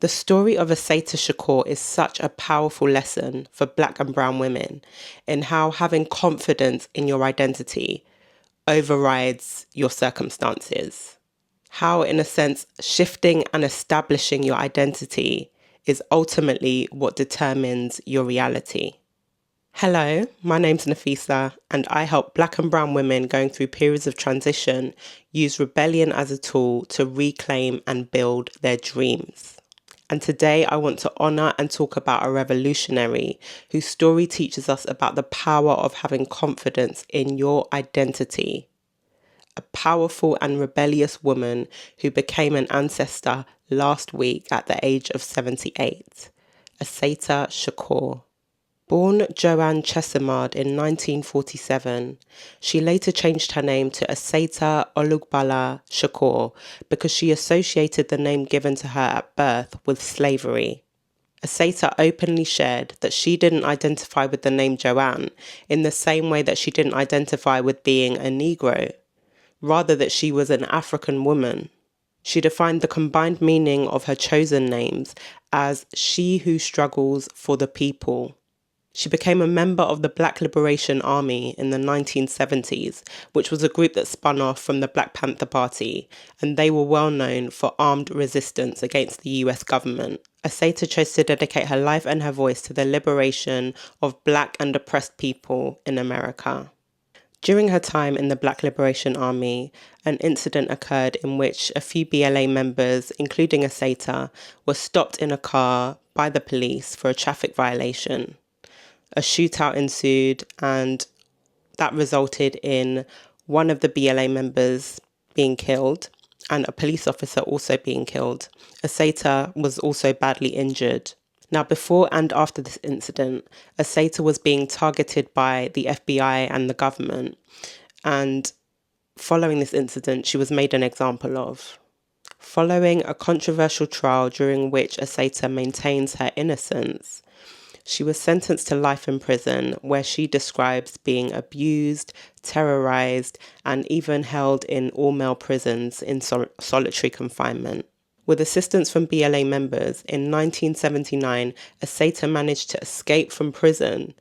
The story of Assata Shakur is such a powerful lesson for Black and brown women in how having confidence in your identity overrides your circumstances. How, in a sense, shifting and establishing your identity is ultimately what determines your reality. Hello, my name's Nafisa, and I help Black and brown women going through periods of transition use rebellion as a tool to reclaim and build their dreams. And today I want to honour and talk about a revolutionary whose story teaches us about the power of having confidence in your identity. A powerful and rebellious woman who became an ancestor last week at the age of 78, Assata Shakur. Born Joanne Chesimard in 1947, she later changed her name to Assata Olugbala Shakur because she associated the name given to her at birth with slavery. Assata openly shared that she didn't identify with the name Joanne in the same way that she didn't identify with being a Negro, rather that she was an African woman. She defined the combined meaning of her chosen names as she who struggles for the people. She became a member of the Black Liberation Army in the 1970s, which was a group that spun off from the Black Panther Party, and they were well known for armed resistance against the US government. Assata chose to dedicate her life and her voice to the liberation of Black and oppressed people in America. During her time in the Black Liberation Army, an incident occurred in which a few BLA members, including Assata, were stopped in a car by the police for a traffic violation. A shootout ensued, and that resulted in one of the BLA members being killed and a police officer also being killed. Assata was also badly injured. Now, before and after this incident, Assata was being targeted by the FBI and the government. And following this incident, she was made an example of. Following a controversial trial during which Assata maintains her innocence, she was sentenced to life in prison, where she describes being abused, terrorized, and even held in all-male prisons in solitary confinement. With assistance from BLA members, in 1979, Assata managed to escape from prison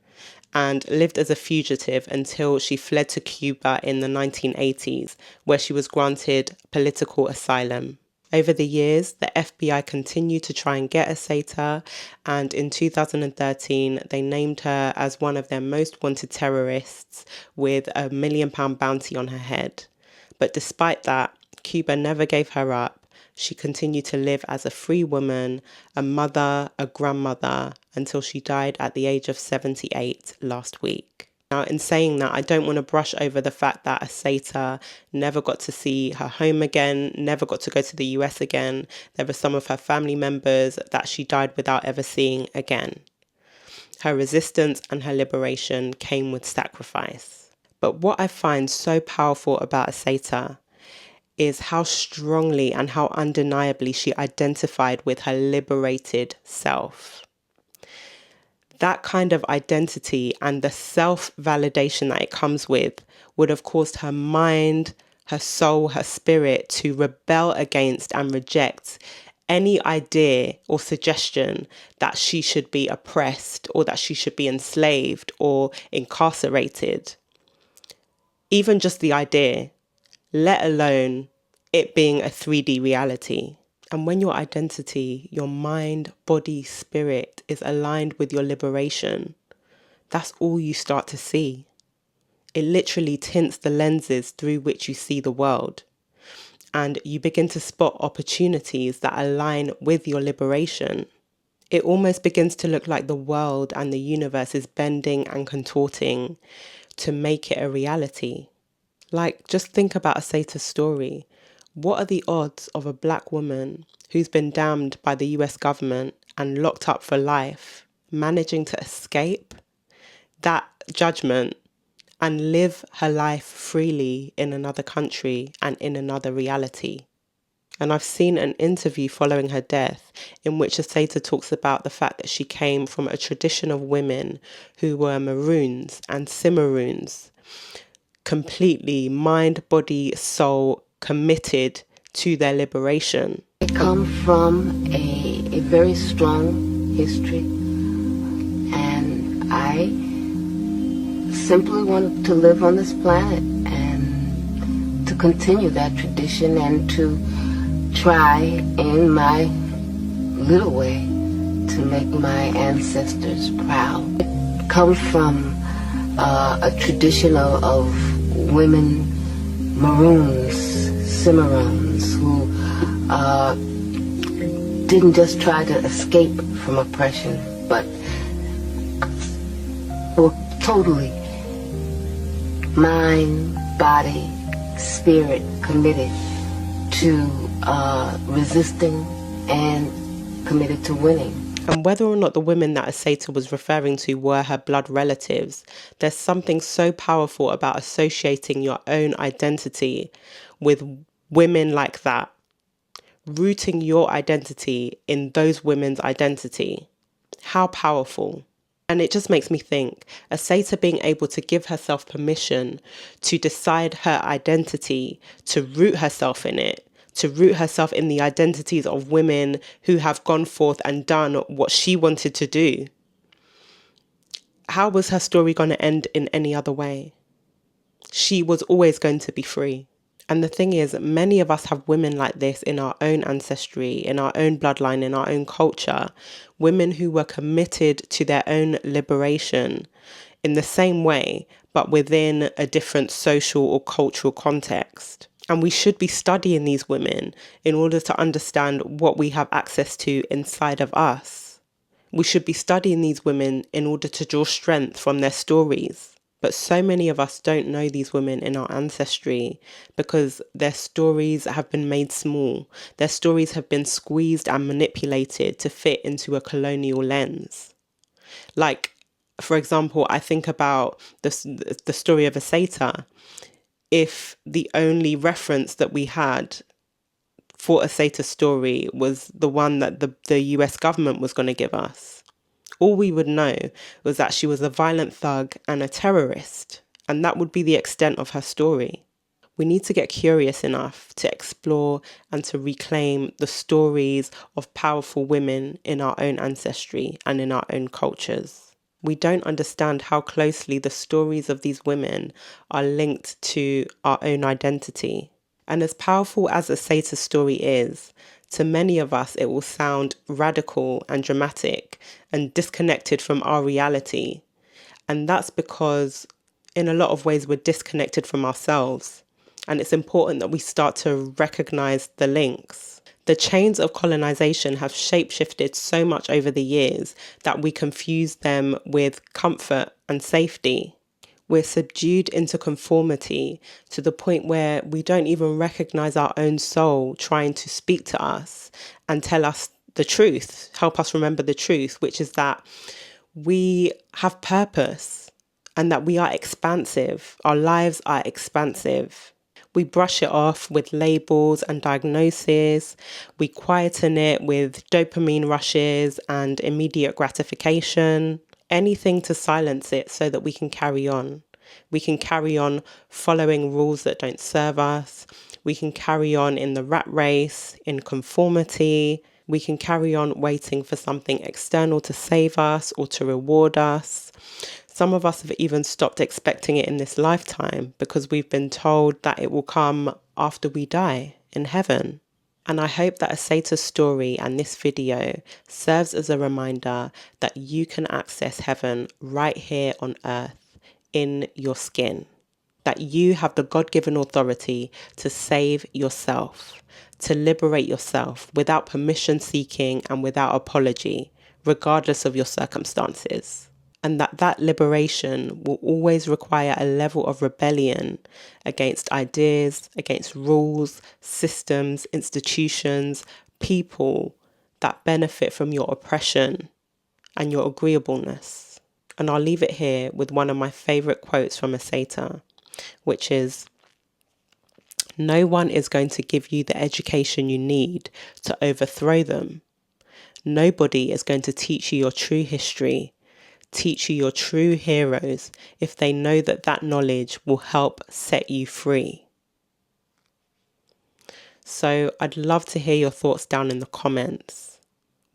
and lived as a fugitive until she fled to Cuba in the 1980s, where she was granted political asylum. Over the years, the FBI continued to try and get Assata, and in 2013, they named her as one of their most wanted terrorists with a £1 million bounty on her head. But despite that, Cuba never gave her up. She continued to live as a free woman, a mother, a grandmother, until she died at the age of 78 last week. Now, in saying that, I don't want to brush over the fact that Assata never got to see her home again, never got to go to the US again. There were some of her family members that she died without ever seeing again. Her resistance and her liberation came with sacrifice. But what I find so powerful about Assata is how strongly and how undeniably she identified with her liberated self. That kind of identity and the self-validation that it comes with would have caused her mind, her soul, her spirit to rebel against and reject any idea or suggestion that she should be oppressed or that she should be enslaved or incarcerated. Even just the idea, let alone it being a 3D reality. And when your identity, your mind, body, spirit is aligned with your liberation, that's all you start to see. It literally tints the lenses through which you see the world. And you begin to spot opportunities that align with your liberation. It almost begins to look like the world and the universe is bending and contorting to make it a reality. Like, just think about Assata's story. What are the odds of a Black woman who's been damned by the US government and locked up for life managing to escape that judgment and live her life freely in another country and in another reality? And I've seen an interview following her death in which Assata talks about the fact that she came from a tradition of women who were Maroons and Cimarroons, completely mind, body, soul committed to their liberation. I come from a very strong history, and I simply want to live on this planet and to continue that tradition and to try in my little way to make my ancestors proud. I come from a tradition of women maroons, cimarrones, who didn't just try to escape from oppression, but were totally mind, body, spirit committed to resisting and committed to winning. And whether or not the women that Assata was referring to were her blood relatives, there's something so powerful about associating your own identity with women like that, rooting your identity in those women's identity. How powerful. And it just makes me think, Assata being able to give herself permission to decide her identity, to root herself in it, to root herself in the identities of women who have gone forth and done what she wanted to do. How was her story going to end in any other way? She was always going to be free. And the thing is, many of us have women like this in our own ancestry, in our own bloodline, in our own culture. Women who were committed to their own liberation in the same way, but within a different social or cultural context. And we should be studying these women in order to understand what we have access to inside of us. We should be studying these women in order to draw strength from their stories. But so many of us don't know these women in our ancestry because their stories have been made small. Their stories have been squeezed and manipulated to fit into a colonial lens. Like, for example, I think about the story of Assata. If the only reference that we had for Assata's story was the one that the US government was going to give us, all we would know was that she was a violent thug and a terrorist, and that would be the extent of her story. We need to get curious enough to explore and to reclaim the stories of powerful women in our own ancestry and in our own cultures. We don't understand how closely the stories of these women are linked to our own identity. And as powerful as Assata's story is, to many of us it will sound radical and dramatic and disconnected from our reality. And that's because in a lot of ways we're disconnected from ourselves. And it's important that we start to recognize the links. The chains of colonization have shape-shifted so much over the years that we confuse them with comfort and safety. We're subdued into conformity to the point where we don't even recognize our own soul trying to speak to us and tell us the truth, help us remember the truth, which is that we have purpose and that we are expansive. Our lives are expansive. We brush it off with labels and diagnoses. We quieten it with dopamine rushes and immediate gratification. Anything to silence it so that we can carry on. We can carry on following rules that don't serve us. We can carry on in the rat race, in conformity. We can carry on waiting for something external to save us or to reward us. Some of us have even stopped expecting it in this lifetime because we've been told that it will come after we die in heaven. And I hope that Assata's story and this video serves as a reminder that you can access heaven right here on earth in your skin. That you have the God-given authority to save yourself, to liberate yourself without permission seeking and without apology, regardless of your circumstances. And that liberation will always require a level of rebellion against ideas, against rules, systems, institutions, people that benefit from your oppression and your agreeableness. And I'll leave it here with one of my favorite quotes from Assata, which is, "No one is going to give you the education you need to overthrow them. Nobody is going to teach you your true history, teach you your true heroes if they know that that knowledge will help set you free." So I'd love to hear your thoughts down in the comments.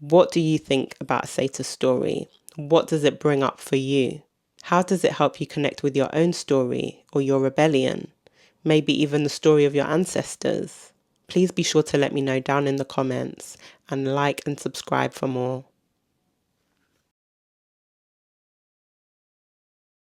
What do you think about Assata's story? What does it bring up for you? How does it help you connect with your own story or your rebellion? Maybe even the story of your ancestors? Please be sure to let me know down in the comments and like and subscribe for more.